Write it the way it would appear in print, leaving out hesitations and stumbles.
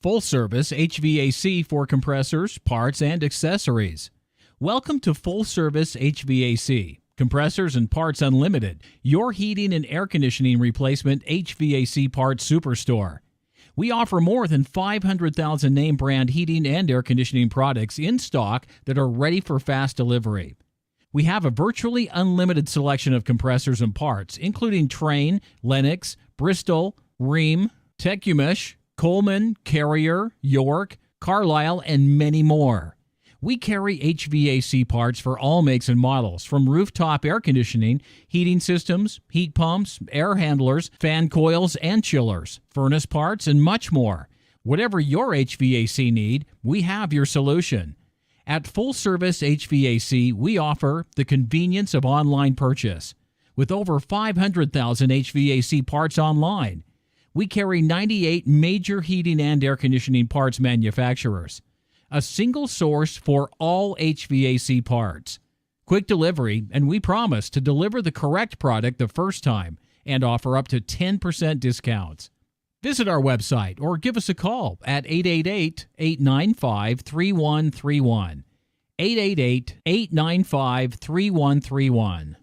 Full service HVAC for compressors, parts, and accessories. Welcome to Full Service HVAC, Compressors and Parts Unlimited, your heating and air conditioning replacement H.V.A.C. parts superstore. We offer more than 500,000 name brand heating and air conditioning products in stock that are ready for fast delivery. We have a virtually unlimited selection of compressors and parts, including Trane, Lennox, Bristol, Rheem, Tecumseh, Coleman, Carrier, York, Carlyle, and many more. We carry H.V.A.C. parts for all makes and models, from rooftop air conditioning, heating systems, heat pumps, air handlers, fan coils, and chillers, furnace parts, and much more. Whatever your HVAC need, we have your solution. At Full Service HVAC, we offer the convenience of online purchase. With over 500,000 HVAC parts online, we carry 98 major heating and air conditioning parts manufacturers. A single source for all HVAC parts. Quick delivery, and we promise to deliver the correct product the first time and offer up to 10% discounts. Visit our website or give us a call at 888-895-3131. 888-895-3131.